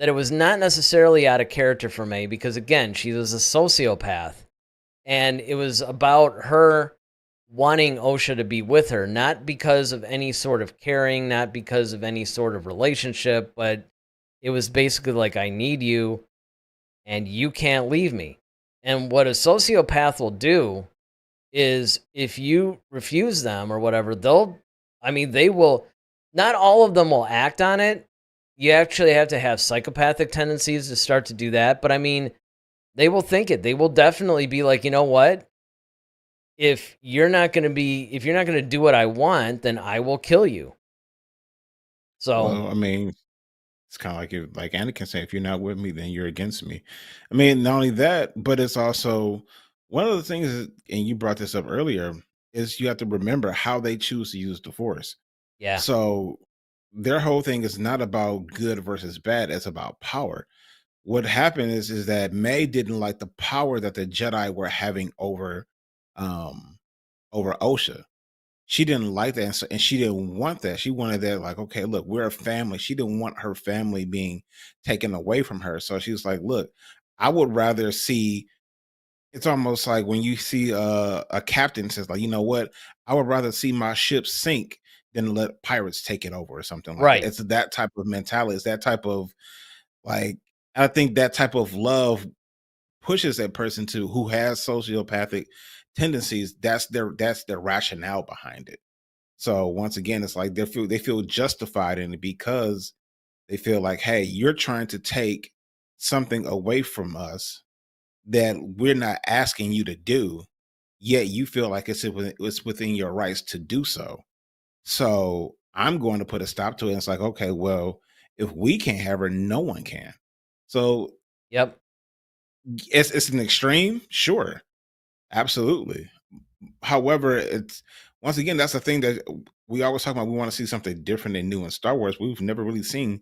that it was not necessarily out of character for May because, again, she was a sociopath. And it was about her wanting Osha to be with her, not because of any sort of caring, not because of any sort of relationship, but it was basically like, I need you and you can't leave me. And what a sociopath will do is if you refuse them or whatever, they will, not all of them will act on it. You actually have to have psychopathic tendencies to start to do that. But I mean, they will think it. They will definitely be like, you know what? If you're not going to do what I want, then I will kill you. So, Well, I mean, it's kind of like like Anakin saying, if you're not with me, then you're against me. I mean, not only that, but it's also one of the things, and you brought this up earlier, is you have to remember how they choose to use the Force. yeah. So their whole thing is not about good versus bad; it's about power. What happened is that May didn't like the power that the Jedi were having um, over Osha. She didn't like that, and she didn't want that. She wanted that, like, okay, look, we're a family. She didn't want her family being taken away from her. So she was like, look, I would rather see. It's almost like when you see a captain says, like, you know what, I would rather see my ship sink than let pirates take it over or something like that. Right. It's that type of mentality. It's that type of like. I think that type of love pushes that person to who has sociopathic tendencies. That's their rationale behind it. So once again, it's like they feel justified in it because they feel like, hey, you're trying to take something away from us that we're not asking you to do, yet you feel like it's within your rights to do so. So I'm going to put a stop to it. And it's like, okay, well, if we can't have her, no one can. So Yep. it's an extreme, sure, absolutely. However, it's once again that's the thing that we always talk about. We want to see something different and new in Star Wars. We've never really seen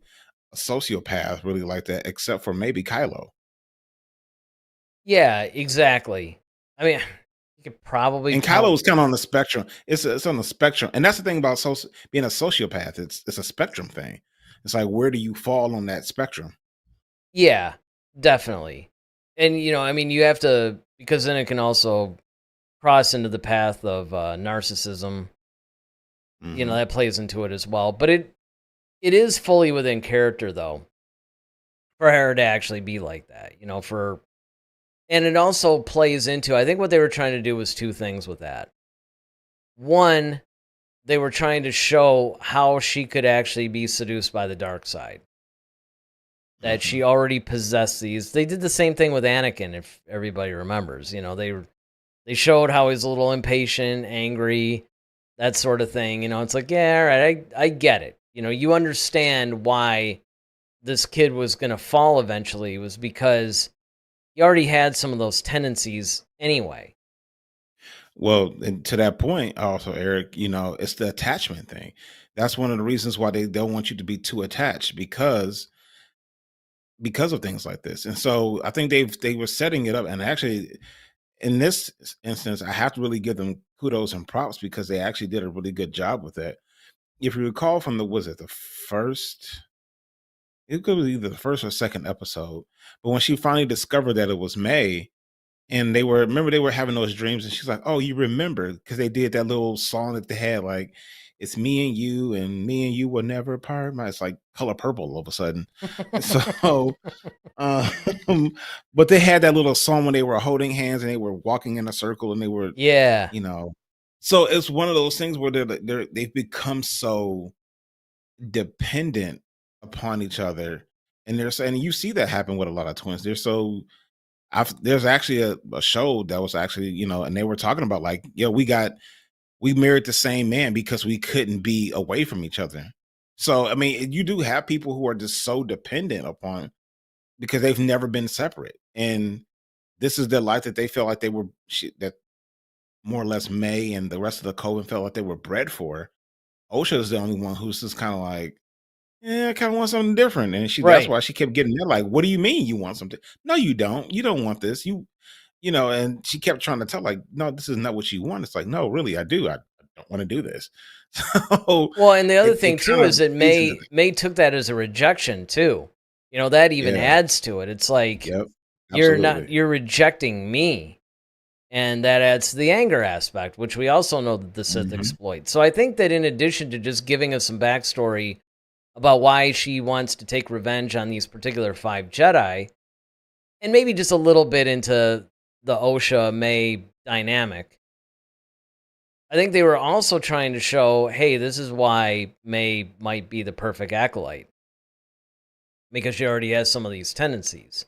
a sociopath really like that, except for maybe Kylo. Yeah, exactly. I mean, you could probably And Kylo count. is kind of on the spectrum. It's on the spectrum, and that's the thing about being a sociopath. It's a spectrum thing. It's like, where do you fall on that spectrum? Yeah, definitely. And, I mean, you have to, because then it can also cross into the path of narcissism. Hmm. That plays into it as well. But it is fully within character, though, for her to actually be like that, and it also plays into, I think what they were trying to do was two things with that. One, they were trying to show how she could actually be seduced by the dark side. That Hmm. she already possessed these. They did the same thing with Anakin, if everybody remembers. They showed how he's a little impatient, angry, that sort of thing. It's like, yeah, all right, I get it. You understand why this kid was gonna fall eventually was because he already had some of those tendencies anyway. Well, and to that point, also, Eric, it's the attachment thing. That's one of the reasons why they don't want you to be too attached because of things like this. And so I think they were setting it up. And actually, in this instance, I have to really give them kudos and props because they actually did a really good job with that. If you recall from was it the first? It could be either the first or second episode. But when she finally discovered that it was May, and they were having those dreams, and she's like, "Oh, you remember?" Because they did that little song that they had, like, "It's me and you will never part." It's like Color Purple all of a sudden. So, um, but they had that little song when they were holding hands and they were walking in a circle and they were, Yeah. you know. So it's one of those things where they've become so dependent upon each other, and you see that happen with a lot of twins. They're so there's actually a show that was actually, and they were talking about like, we married the same man because we couldn't be away from each other. So I mean, you do have people who are just so dependent upon because they've never been separate, and this is their life that they felt like that more or less May and the rest of the coven felt like they were bred for. Osha is the only one who's just kind of like, yeah, I kind of want something different. And that's Right. why she kept getting there. Like, what do you mean you want something? No, you don't. You don't want this. And she kept trying to tell, like, no, this is not what you want. It's like, no, really, I do. I don't want to do this. So Well, and the other it thing too kind of is that feeds into May took that as a rejection too. That even Yeah. adds to it. It's like Yep. Absolutely. you're rejecting me, and that adds to the anger aspect, which we also know that the Sith Mhm. exploit. So I think that in addition to just giving us some backstory about why she wants to take revenge on these particular 5 Jedi, and maybe just a little bit into the Osha May dynamic, I think they were also trying to show, hey, this is why May might be the perfect acolyte, because she already has some of these tendencies.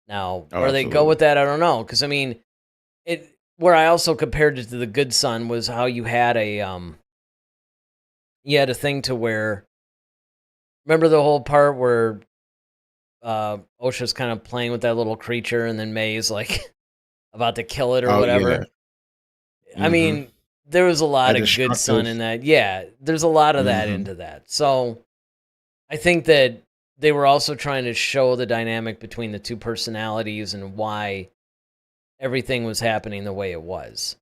Now, Oh, where they go with absolutely. that, I don't know. Because I mean, it. Where I also compared it to the Good Son was how you had a thing to where, remember the whole part where Osha's kind of playing with that little creature, and then May's like about to kill it or Oh, yeah. whatever. I Mhm. mean, there was a That lot of Good destructive. Son in that. Yeah, there's a lot of that Mhm. into that. So I think that they were also trying to show the dynamic between the two personalities and why everything was happening the way it was.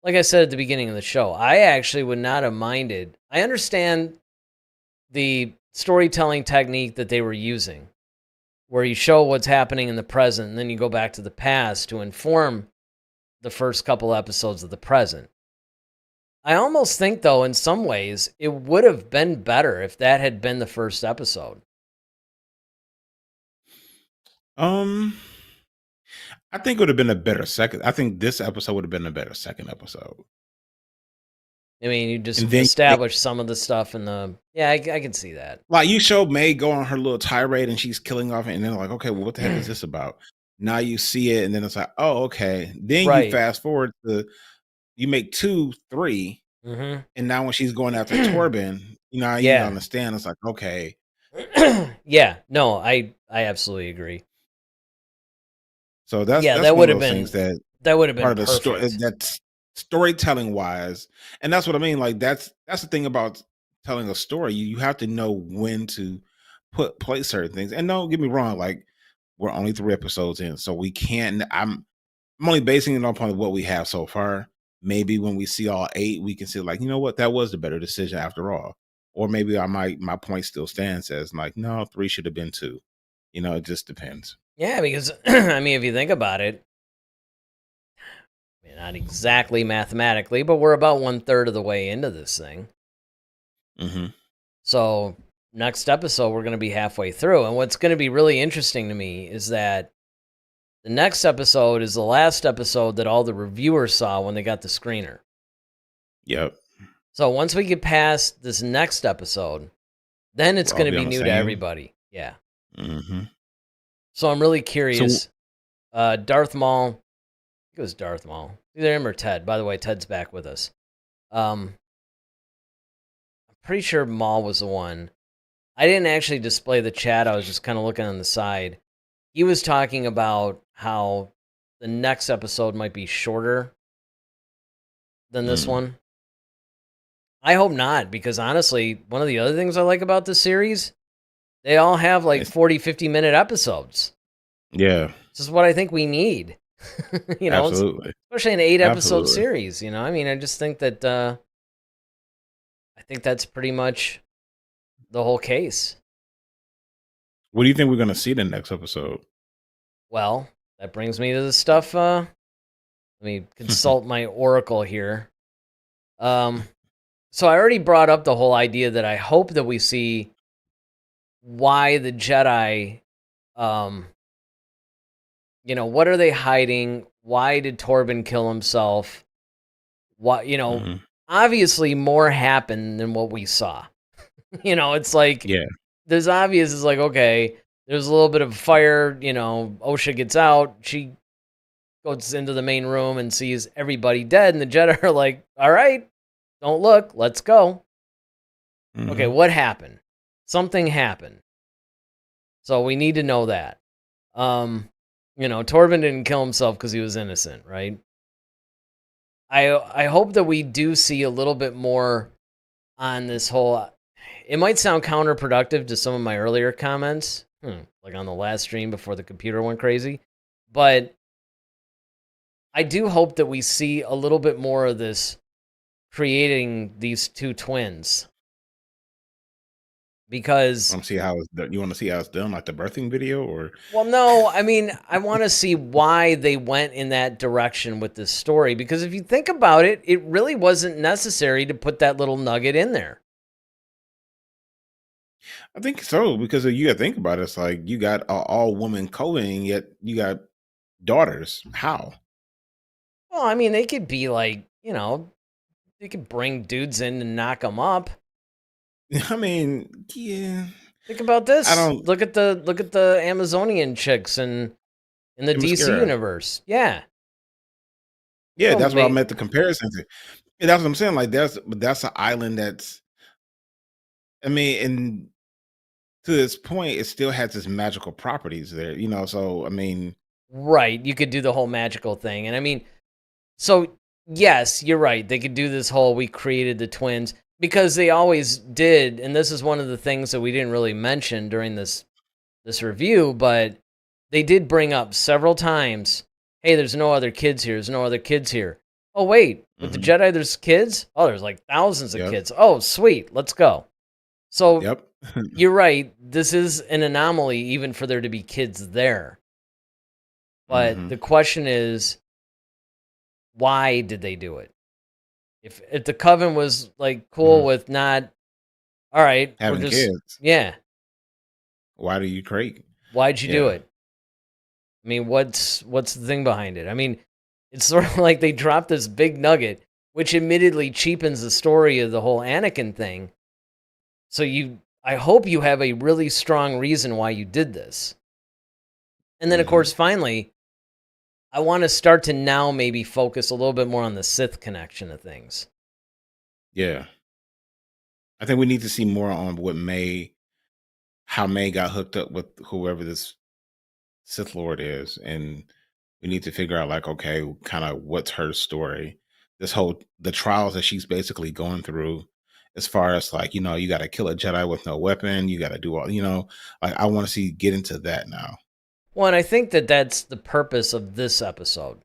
Like I said at the beginning of the show, I actually would not have minded. I understand the storytelling technique that they were using, where you show what's happening in the present and then you go back to the past to inform the first couple episodes of the present. I almost think, though, in some ways, it would have been better if that had been the first episode. Um, I think it would have been a better second. I think this episode would have been a better second episode. I mean, you just And then establish some of the stuff in the. Yeah, I can see that. like you showed May go on her little tirade and she's killing off, and then like, okay, well, what the heck is this about? Now you see it, and then it's like, oh, okay. Then you Right. fast forward to you make 2, 3, Hmm. and now when she's going after Torben, now you Yeah. understand. It's like, okay, Yeah. No, I absolutely agree. so that's Yeah, that's one of those things that that would have part been of the story perfect. that's storytelling wise, and that's what I mean. Like that's the thing about telling a story. You have to know when to place certain things. And don't get me wrong, like we're only 3 episodes in, so we can't. I'm only basing it upon what we have so far. Maybe when we see all 8, we can see like, you know what, that was the better decision after all. Or maybe my point still stands as like, no, 3 should have been 2. It just depends. Yeah, because I mean, if you think about it, I mean, not exactly mathematically, but we're about 1/3 of the way into this thing. Hmm. So next episode, we're going to be halfway through, and what's going to be really interesting to me is that the next episode is the last episode that all the reviewers saw when they got the screener. Yep. So once we get past this next episode, then it's We'll all going to be be on the new to same. everybody. Yeah. Hmm. So I'm really So curious. Darth Maul. I think it was Darth Maul. Either him or Ted. By the way, Ted's back with us. I'm pretty sure Maul was the one. I didn't actually display the chat. I was just kind of looking on the side. He was talking about how the next episode might be shorter than this mm, one. I hope not, because honestly, one of the other things I like about this series, they all have like it's 40, 50-minute episodes. yeah, This is what I think we need. absolutely. Especially an 8 episode Absolutely. series. I mean, I just think that I think that's pretty much the whole case. What do you think we're gonna see the next episode? Well, that brings me to the stuff. Let me consult my oracle here. Um, so I already brought up the whole idea that I hope that we see why the Jedi, um, what are they hiding? Why did Torben kill himself? What, Mhm. obviously more happened than what we saw. It's like Yeah. there's obvious. It's like, okay, there's a little bit of fire. Osha gets out. She goes into the main room and sees everybody dead, and the Jedi are like, all right, don't look, let's go. Okay, Mhm. what happened? Something happened. So we need to know that. Torben didn't kill himself because he was innocent, right? I hope that we do see a little bit more on this whole. It might sound counterproductive to some of my earlier comments, like on the last stream before the computer went crazy, but I do hope that we see a little bit more of this creating these two twins. because Want to see how it's done? You want to see how it's done, like the birthing video, or well, no, I mean, I want to see why they went in that direction with this story because if you think about it, it really wasn't necessary to put that little nugget in there. I think so because you got to think about it. It's like you got a all woman coding, yet you got daughters. How? Well, I mean, they could be like, they could bring dudes in and knock them up. I mean, yeah, Think about I this. don't. Look at the Amazonian chicks in the In DC mascara. universe. Yeah. Yeah, Oh, that's what I mate. meant the comparison to. And that's what I'm saying. Like that's an island that's. I mean, and to this point, it still has its magical properties there. So I mean, Right. You could do the whole magical thing. And I mean, so yes, you're right. They could do this whole we created the twins because they always did, and this is one of the things that we didn't really mention during this review, but they did bring up several times, hey, there's no other kids here. There's no other kids here. Oh, wait, with the mhm, Jedi, there's kids? Oh, there's like thousands of yep, kids. Oh, sweet. Let's go. So yep, you're right. This is an anomaly, even for there to be kids there. But hmm the question is, why did they do it? If the coven was like cool hmm with not, all right, we're having just kids. yeah. Why do you create? Why'd you do Yeah, it? I mean, what's the thing behind it? I mean, it's sort of like they dropped this big nugget, which admittedly cheapens the story of the whole Anakin thing. So I hope you have a really strong reason why you did this. And then, of hmm course, finally, I want to start to now maybe focus a little bit more on the Sith connection of things. yeah. I think we need to see more on how May got hooked up with whoever this Sith Lord is, and we need to figure out like, okay, kind of what's her story. The trials that she's basically going through, as far as like, you got to kill a Jedi with no weapon, you got to do all, like I want to see get into that now. Well, and I think that that's the purpose of this episode.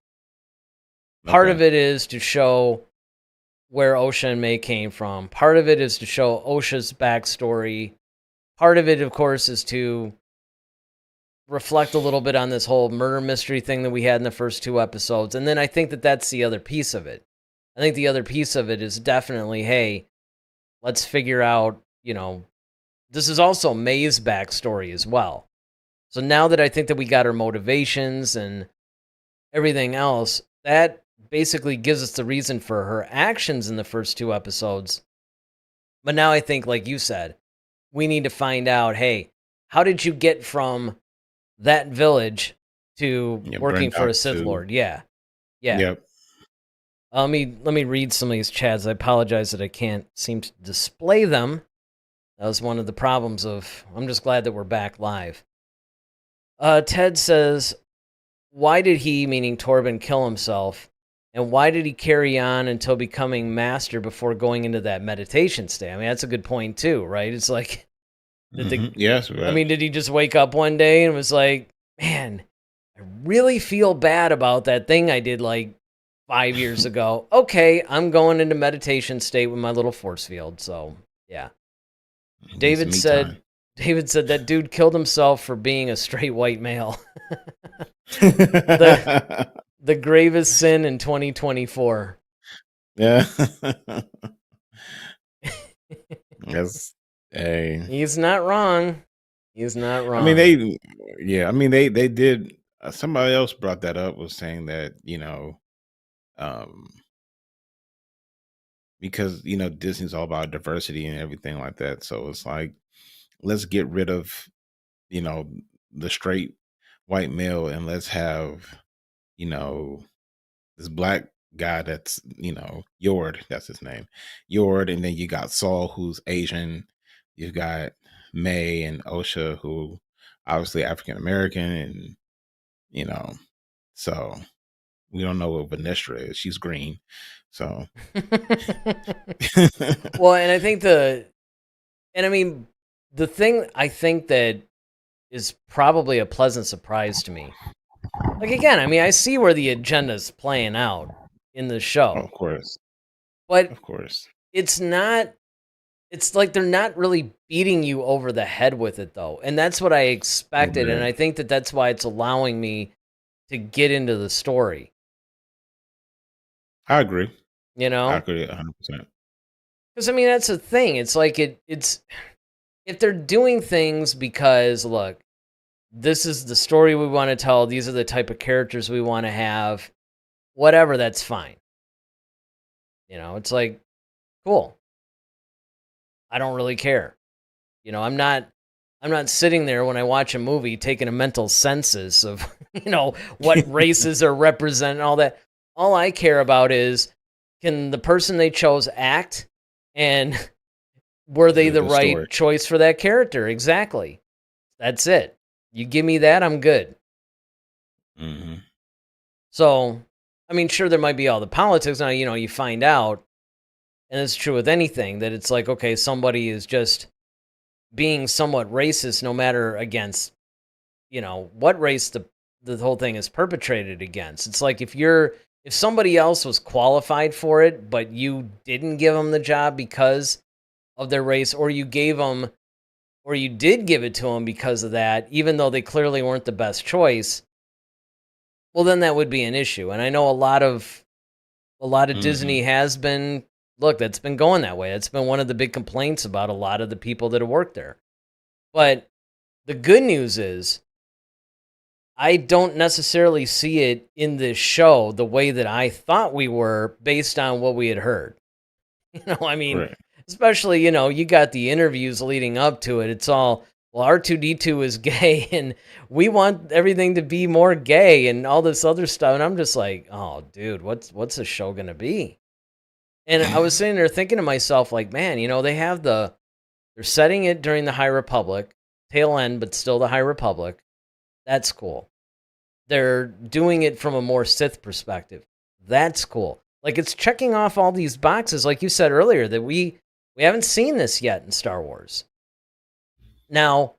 Part of Okay. it is to show where Osha and May came from. Part of it is to show Osha's backstory. Part of it, of course, is to reflect a little bit on this whole murder mystery thing that we had in the first two episodes. And then I think that that's the other piece of it. I think the other piece of it is definitely, hey, let's figure out, this is also May's backstory as well. So now that I think that we got her motivations and everything else, that basically gives us the reason for her actions in the first two episodes. But now I think, like you said, we need to find out, hey, how did you get from that village to Yeah, working bring for Doc a Sith to. Lord? Yeah. Yeah. Yep. Let me read some of these chats. I apologize that I can't seem to display them. That was one of the problems of I'm just glad that we're back live. Ted says, why did he, meaning Torben, kill himself? And why did he carry on until becoming master before going into that meditation state? I mean, that's a good point too, right? It's like, Yes, did he just wake up one day and was like, man, I really feel bad about that thing I did like 5 years ago. Okay, I'm going into meditation state with my little force field. So, yeah. need some David me said, time. David said that dude killed himself for being a straight white male. the the gravest sin in 2024. Yeah. Yes. Hey. He's not wrong. He's not I mean, wrong. yeah. I mean, they did. Somebody else brought that up, was saying that um, because Disney's all about diversity and everything like that. So it's like, let's get rid of you know the straight white male, and let's have you know this black guy that's Yord, that's his name, Yord, and then you got Saul, who's Asian. You've got May and Osha, who obviously African American, and you know, so we don't know what Vanestra is. She's green, so Well, and I think and I mean, the thing I think that is probably a pleasant surprise to me. Like again, I mean, I see where the agenda's playing out in the oh, show, of course, but of course. it's not. it's like they're not really beating you over the head with it though. And that's what I little expected, and bit. I think that that's why it's allowing me to get into the story, I agree. you I know? agree 100%. Cuz I mean that's the thing. It's like it's if they're doing things because look, this is the story we want to tell, these are the type of characters we want to have, whatever, that's fine. It's like cool. I don't really care. I'm not sitting there when I watch a movie taking a mental census of, what races are represented and all that. All I care about is can the person they chose act, and were Is they it a the good story? right choice for that character? Exactly. That's it. You give me that, I'm good. Mhm. So, I mean, sure, there might be all the politics now, you find out, and it's true with anything that it's like, okay, somebody is just being somewhat racist no matter against what race the whole thing is perpetrated against. It's like if somebody else was qualified for it but you didn't give them the job because of their race, or you gave them, or you did give it to them because of that, even though they clearly weren't the best choice, well then that would be an issue. And I know a lot of Mhm. Disney has been, look, that's been going that way. That's been one of the big complaints about a lot of the people that have worked there. But the good news is I don't necessarily see it in this show the way that I thought we were based on what we had heard. I mean, Right. especially, you got the interviews leading up to it. It's all, well, R2D2 is gay and we want everything to be more gay and all this other stuff. And I'm just like, oh, dude, what's the show going to be? And I was sitting there thinking to myself, like, man, they're setting it during the High Republic, tail end, but still the High Republic. That's cool. They're doing it from a more Sith perspective. That's cool. Like it's checking off all these boxes, like you said earlier, that we haven't seen this yet in Star Wars. Now,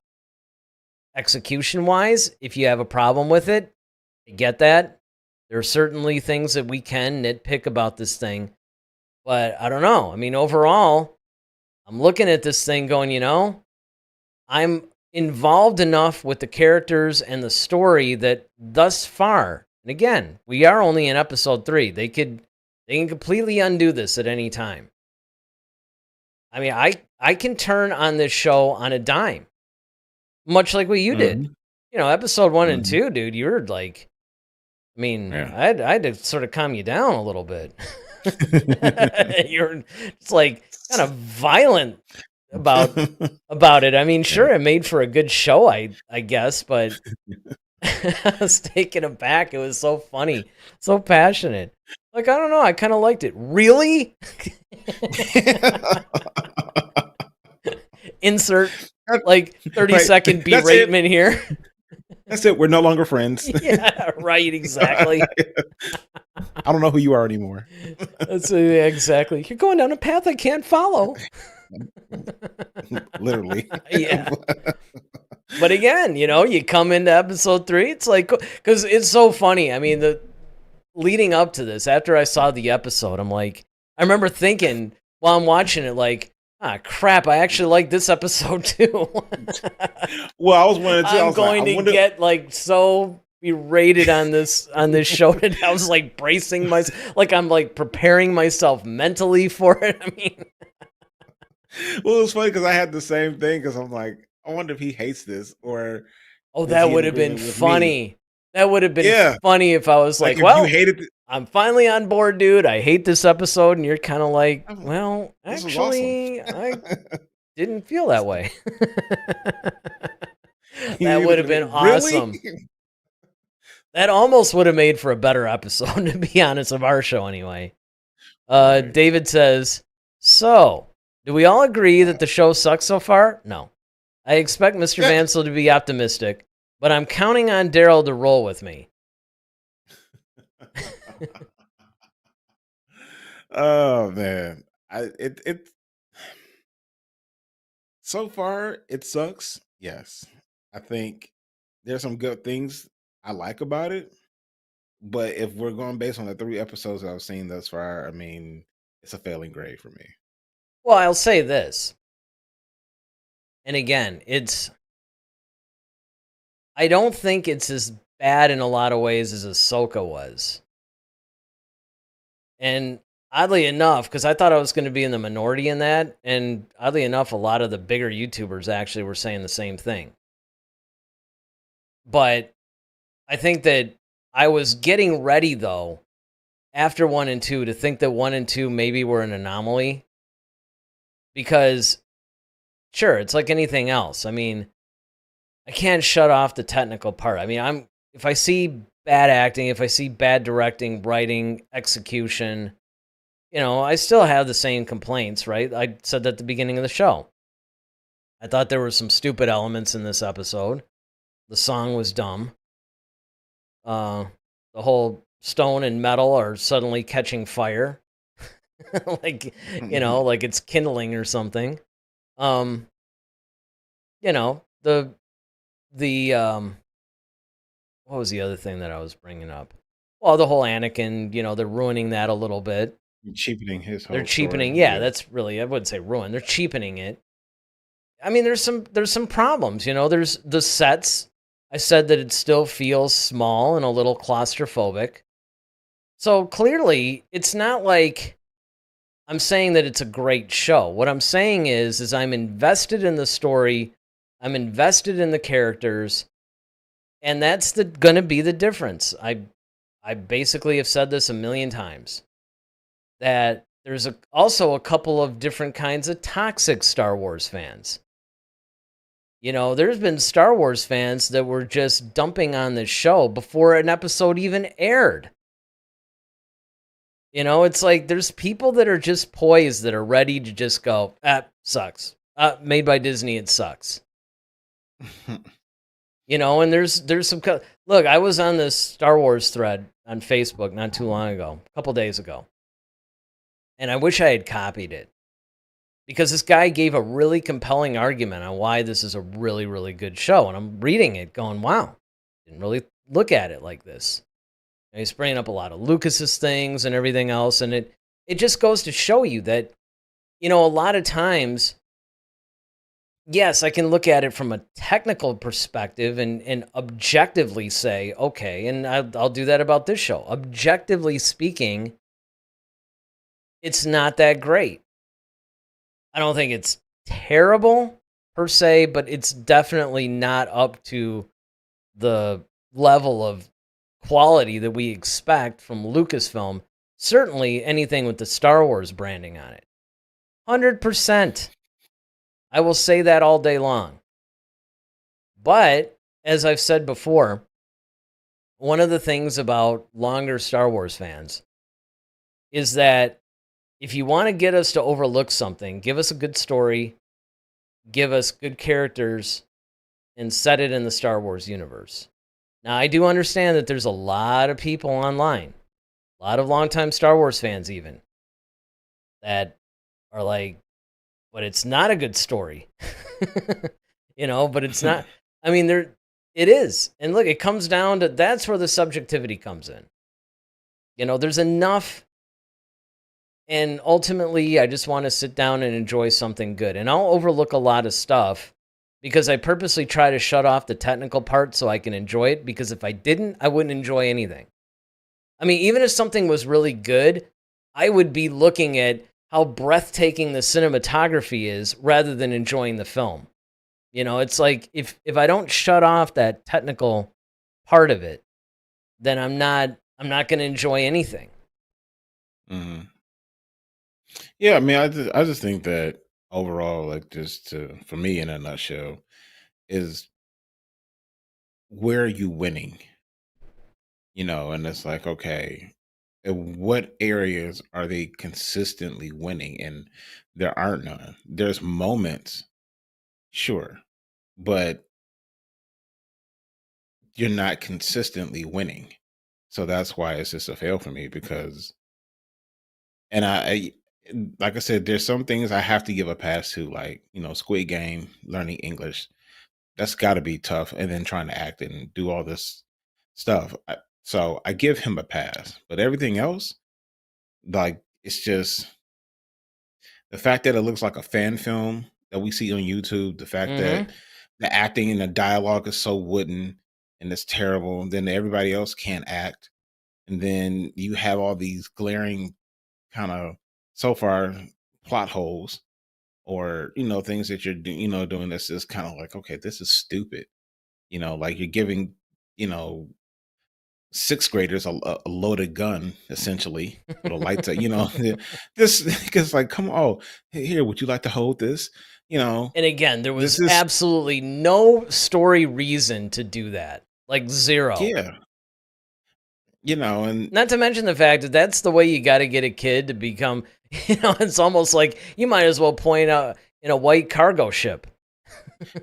execution wise, if you have a problem with it, I get that. There are certainly things that we can nitpick about this thing, but I don't know. I mean, overall, I'm looking at this thing going, I'm involved enough with the characters and the story that thus far, and again, we are only in episode 3. They can completely undo this at any time. I mean, I can turn on this show on a dime, much like what you did. Mhm. Episode 1 and Mhm. 2, dude, you were like, I mean, Yeah. I had to sort of calm you down a little bit. You're just like kind of violent about it. I mean, Yeah. sure, it made for a good show, I guess, but I was taken aback. It was so funny, so passionate. Like, I don't know, I kind of liked it. Really? Insert like 30 Right. second That's it. beratement here. That's it. We're no longer friends. Yeah, right, exactly. I don't know who you are anymore. That's exactly. You're going down a path I can't follow. Literally. Yeah. But again, you come into episode 3, it's like, because it's so funny. I mean, the leading up to this, after I saw the episode, I'm like, I remember thinking while I'm watching it, like, ah, crap, I actually like this episode too. Well, I was wondering too. I I'm was like, I going to wonder. get like so berated on this show that I was like bracing myself, like I'm like preparing myself mentally for it. I mean, Well, it was funny because I had the same thing because I'm like, I wonder if he hates this or oh, is that he in would have been agreement with me? funny. That would have been Yeah. funny if I was Like like, if you well, hated it, I'm finally on board, dude. I hate this episode. And you're kind of like, I'm like, well, this was awesome. actually, I didn't feel that way. That You would look have at me, been really? awesome. That almost would have made for a better episode, to be honest, of our show anyway. Right. David says, so, do we all agree that the show sucks so far? No. I expect Mr. Yeah. Vansel to be optimistic, but I'm counting on Daryl to roll with me. Oh man. It so far it sucks. Yes. I think there's some good things I like about it. But if we're going based on the 3 episodes that I've seen thus far, I mean, it's a failing grade for me. Well, I'll say this. And again, I don't think it's as bad in a lot of ways as Ahsoka was. And oddly enough, because I thought I was going to be in the minority in that, and oddly enough, a lot of the bigger YouTubers actually were saying the same thing. But I think that I was getting ready, though, after 1 and 2 to think that 1 and 2 maybe were an anomaly. Because, sure, it's like anything else. I mean, I can't shut off the technical part. I mean, if I see bad acting, if I see bad directing, writing, execution, I still have the same complaints, right? I said that at the beginning of the show. I thought there were some stupid elements in this episode. The song was dumb. The whole stone and metal are suddenly catching fire. like, like it's kindling or something. Um, the what was the other thing that I was bringing up? Well, the whole Anakin, they're ruining that a little bit. Cheapening his They're whole cheapening, story. yeah, that's really, I wouldn't say ruin. They're cheapening it. I mean, there's some problems, there's the sets. I said that it still feels small and a little claustrophobic. So clearly, it's not like I'm saying that it's a great show. What I'm saying is I'm invested in the story, I'm invested in the characters, and that's going to be the difference. I basically have said this a million times, that there's also a couple of different kinds of toxic Star Wars fans. There's been Star Wars fans that were just dumping on this show before an episode even aired. It's like there's people that are just poised, that are ready to just go, sucks. Made by Disney, it sucks. And there's some look, I was on this Star Wars thread on Facebook not too long ago, a couple days ago. And I wish I had copied it, because this guy gave a really compelling argument on why this is a really, really good show. And I'm reading it going, wow, didn't really look at it like this. And he's bringing up a lot of Lucas's things and everything else. And it just goes to show you that, a lot of times, yes, I can look at it from a technical perspective and objectively say, okay, and I'll do that about this show. Objectively speaking, it's not that great. I don't think it's terrible per se, but it's definitely not up to the level of quality that we expect from Lucasfilm. Certainly anything with the Star Wars branding on it. 100%. I will say that all day long. But, as I've said before, one of the things about longer Star Wars fans is that if you want to get us to overlook something, give us a good story, give us good characters, and set it in the Star Wars universe. Now, I do understand that there's a lot of people online, a lot of longtime Star Wars fans even, that are like, but it's not a good story. But it's not. I mean, it is. And look, it comes down to, that's where the subjectivity comes in. There's enough. And ultimately, I just want to sit down and enjoy something good. And I'll overlook a lot of stuff because I purposely try to shut off the technical part so I can enjoy it. Because if I didn't, I wouldn't enjoy anything. I mean, even if something was really good, I would be looking at how breathtaking the cinematography is rather than enjoying the film. It's like if I don't shut off that technical part of it, then I'm not going to enjoy anything. Mm-hmm. Yeah, I mean, I just think that overall, like, for me in a nutshell, is where are you winning? And it's like, okay, in what areas are they consistently winning? And there aren't none. There's moments, sure, but you're not consistently winning. So that's why it's just a fail for me, because, and like I said, there's some things I have to give a pass to, like, Squid Game, learning English. That's got to be tough. And then trying to act and do all this stuff. So I give him a pass, but everything else, like, it's just the fact that it looks like a fan film that we see on YouTube, the fact that Mhm. the acting and the dialogue is so wooden and it's terrible, and then everybody else can't act, and then you have all these glaring kind of so far plot holes or things that you're doing that's just kind of like, okay, this is stupid. Like you're giving you know sixth graders a loaded gun essentially with a light to this because like, come on, oh, here, would you like to hold this you know And again, there was this is absolutely no story reason to do that. Like, 0. yeah and Not to mention the fact that that's the way you gotta get a kid to become it's almost like you might as well point out in a white cargo ship.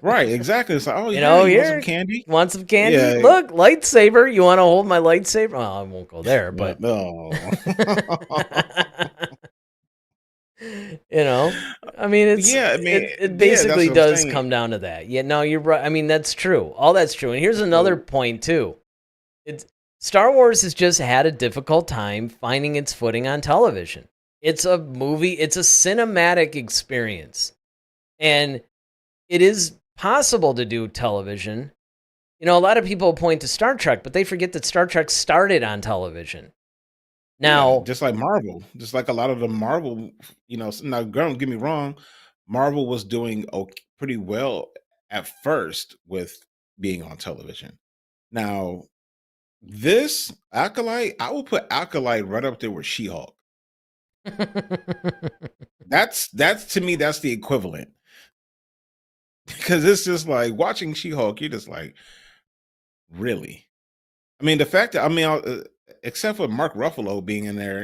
right, exactly. It's like, oh yeah, you want some Here, candy? want some candy? Yeah. Look, lightsaber. You wanna hold my lightsaber? Well, I won't go there, No, but no. you know, I mean, Yeah, I mean, it yeah, that's basically what I'm does saying. come down to that. Yeah, no, you're right. I mean, that's true. All that's true. And here's another So, point too. It's Star Wars has just had a difficult time finding its footing on television. It's a movie, it's a cinematic experience. And it is possible to do television. A lot of people point to Star Trek, but they forget that Star Trek started on television. yeah, Now, just like Marvel, just like a lot of the Marvel, now don't get me wrong, Marvel was doing pretty well at first with being on television. Now, this Acolyte, I will put Acolyte right up there with She-Hulk. That's to me, that's the equivalent. Because it's just like watching She-Hulk, you're just like, really? I mean, the fact that except for Mark Ruffalo being in there,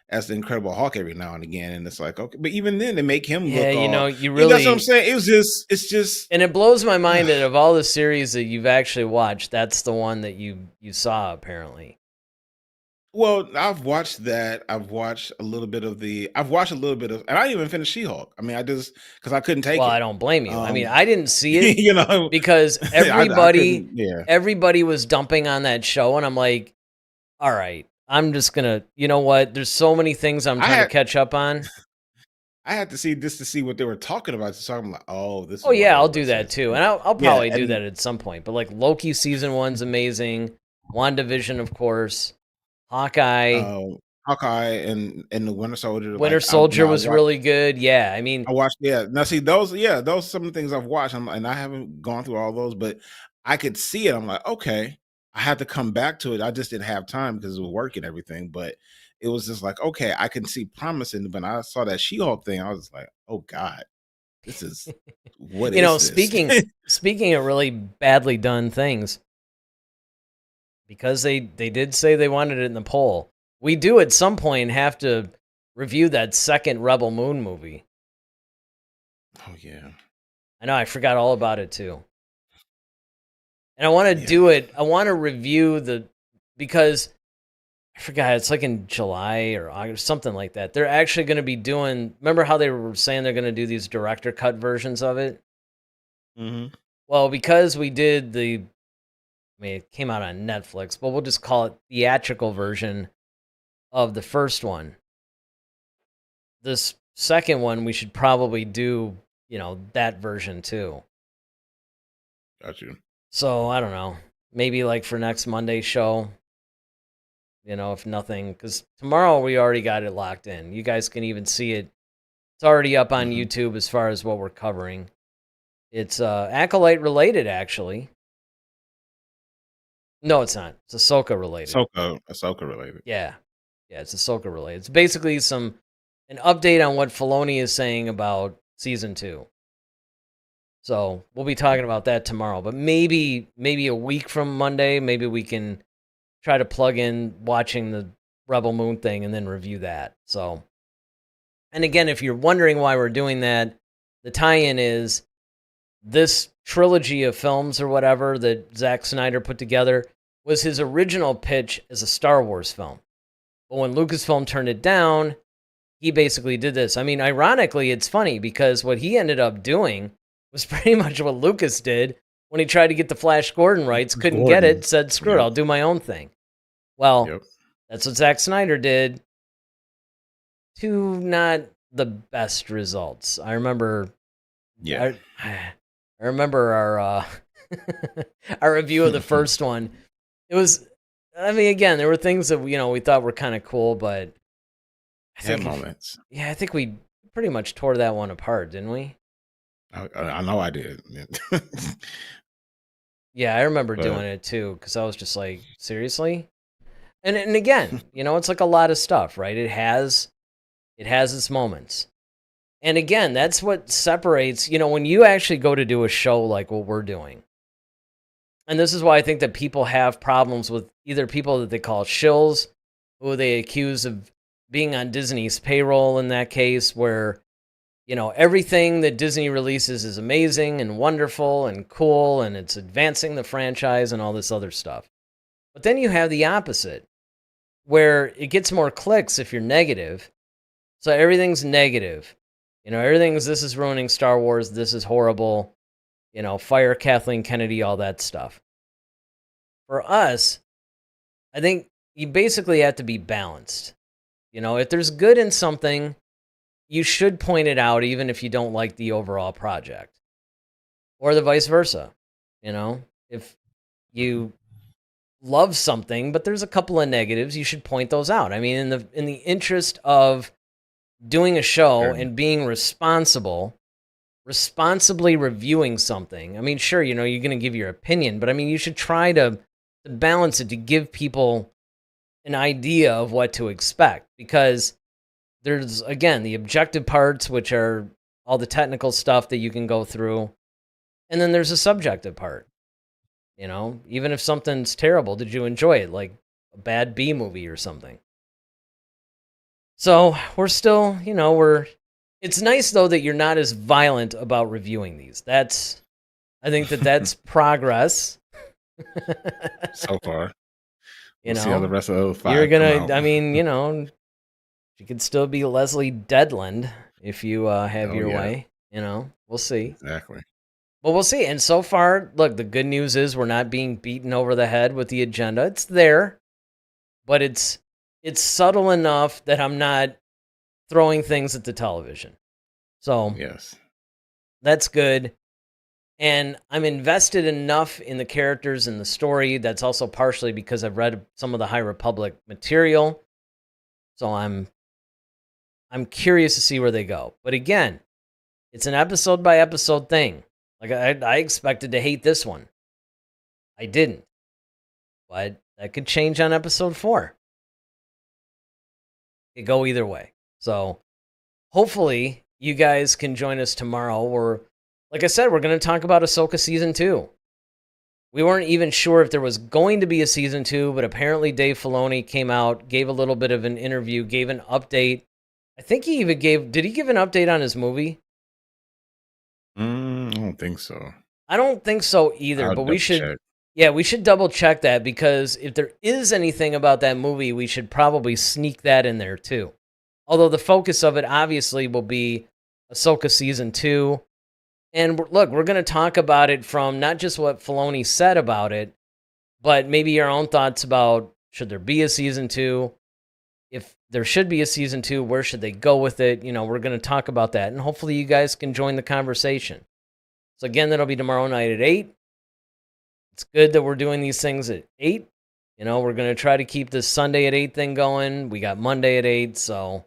as the Incredible Hulk every now and again, and it's like, okay, but even then they make him yeah, look all. you That's what I'm really saying. It's just. and it blows my mind that of all the series that you've actually watched, that's the one that you saw apparently. Well, I've watched that. I've watched a little bit of and I didn't even finish She-Hulk. I mean, I just because I couldn't take Well, I it. don't blame you. I mean, Um, I didn't see it you know, because I couldn't. Yeah, everybody was dumping on that show and I'm like, "All right, I'm just going to, you know what? There's so many things I'm I trying to had catch up on." I had to see this to see what they were talking about. So I'm like, oh, this Oh is why yeah, I'll everybody do that says, too. And I'll yeah, probably do and that at some point. But like Loki season 1's amazing. WandaVision, of course. Hawkeye, uh, Hawkeye and the Winter Soldier. Winter Like Soldier now I was watch. really good. Yeah, I mean, I watched, yeah. Now see those, yeah, those are some of the things I've watched, and I haven't gone through all those, but I could see it. I'm like, okay, I had to come back to it. I just didn't have time because of work and everything, but it was just like, okay, I can see promise in it. When I saw that She-Hulk thing, I was like, oh God, this is what is this? speaking of really badly done things, because they did say they wanted it in the poll. We do at some point have to review that second Rebel Moon movie. Oh yeah, I know I forgot all about it too. And I want to yeah. do it. I want to review because I forgot, it's like in July or August, something like that. They're actually going to be doing, remember how they were saying they're going to do these director cut versions of it? Hmm. Well, because we did I mean, it came out on Netflix, but we'll just call it theatrical version of the first one. This second one, we should probably do, that version too. Got you. So I don't know. Maybe like for next Monday's show, if nothing, because tomorrow we already got it locked in. You guys can even see it. It's already up on Hmm. YouTube as far as what we're covering. It's Acolyte related, actually. No, it's not. It's Ahsoka related. Ahsoka related. Yeah. Yeah, it's Ahsoka related. It's basically an update on what Filoni is saying about season 2. So we'll be talking about that tomorrow. But maybe a week from Monday, maybe we can try to plug in watching the Rebel Moon thing and then review that. So, and again, if you're wondering why we're doing that, the tie-in is this trilogy of films or whatever that Zack Snyder put together was his original pitch as a Star Wars film. But when Lucasfilm turned it down, he basically did this. I mean, ironically, it's funny because what he ended up doing was pretty much what Lucas did when he tried to get the Flash Gordon rights, couldn't get Gordon. it, said, screw it, Yep. I'll do my own thing. Well, Yep. that's what Zack Snyder did to not the best results. I remember Yeah. I remember our our review of the first one. It was, I mean, again, there were things that we thought were kind of cool, but I Had think moments. I think we pretty much tore that one apart, didn't we? I know I did. Yeah, I remember But doing it too because I was just like, seriously. And again, it's like a lot of stuff, right? It has its moments. And again, that's what separates, when you actually go to do a show like what we're doing. And this is why I think that people have problems with either people that they call shills, who they accuse of being on Disney's payroll in that case, where, everything that Disney releases is amazing and wonderful and cool and it's advancing the franchise and all this other stuff. But then you have the opposite, where it gets more clicks if you're negative. So everything's negative. This is ruining Star Wars, this is horrible, fire Kathleen Kennedy, all that stuff. For us, I think you basically have to be balanced. If there's good in something, you should point it out even if you don't like the overall project. Or the vice versa. If you love something, but there's a couple of negatives, you should point those out. I mean, in the interest of doing a show sure. and being responsibly reviewing something. I mean, sure, you're going to give your opinion, but I mean, you should try to balance it to give people an idea of what to expect, because there's, again, the objective parts, which are all the technical stuff that you can go through, and then there's a subjective part. Even if something's terrible, did you enjoy it? Like a bad B movie or something. So we're still, it's nice though that you're not as violent about reviewing these. I think that's progress. So far, We'll see how the rest of those 5 you're gonna, come out. I mean, you could still be Leslie Deadland if you have your way. We'll see. Exactly. Well, we'll see. And so far, look, the good news is we're not being beaten over the head with the agenda. It's there, but it's subtle enough that I'm not throwing things at the television. So yes, that's good. And I'm invested enough in the characters and the story. That's also partially because I've read some of the High Republic material. So I'm curious to see where they go. But again, it's an episode by episode thing. Like I expected to hate this one. I didn't. But that could change on episode 4. It could go either way. So hopefully you guys can join us tomorrow. Like I said, we're going to talk about Ahsoka Season 2. We weren't even sure if there was going to be a Season 2, but apparently Dave Filoni came out, gave a little bit of an interview, gave an update. I think he even did he give an update on his movie? I don't think so. I don't think so either, but we should double check that, because if there is anything about that movie, we should probably sneak that in there too. Although the focus of it obviously will be Ahsoka Season 2. And look, we're going to talk about it from not just what Filoni said about it, but maybe our own thoughts about, should there be a Season 2? If there should be a Season 2, where should they go with it? We're going to talk about that, and hopefully you guys can join the conversation. So again, that'll be tomorrow night at 8. It's good that we're doing these things at 8. We're going to try to keep this Sunday at 8 thing going. We got Monday at 8, so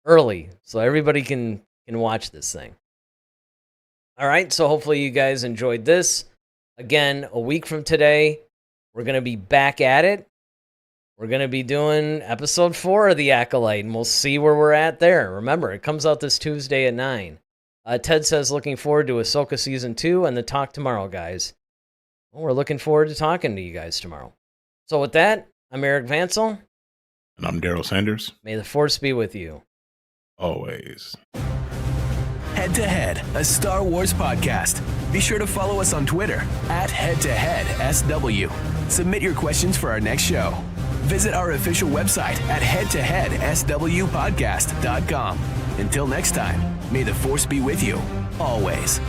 early, so everybody can watch this thing. All right, so hopefully you guys enjoyed this. Again, a week from today, we're going to be back at it. We're going to be doing episode 4 of The Acolyte, and we'll see where we're at there. Remember, it comes out this Tuesday at 9. Ted says, looking forward to Ahsoka Season 2 and the talk tomorrow, guys. Well, we're looking forward to talking to you guys tomorrow. So with that, I'm Eric Vansel. And I'm Daryl Sanders. May the Force be with you. Always. Head to Head, a Star Wars podcast. Be sure to follow us on Twitter @HeadToHeadSW. Submit your questions for our next show. Visit our official website at headtoheadswpodcast.com. Until next time, may the Force be with you, always.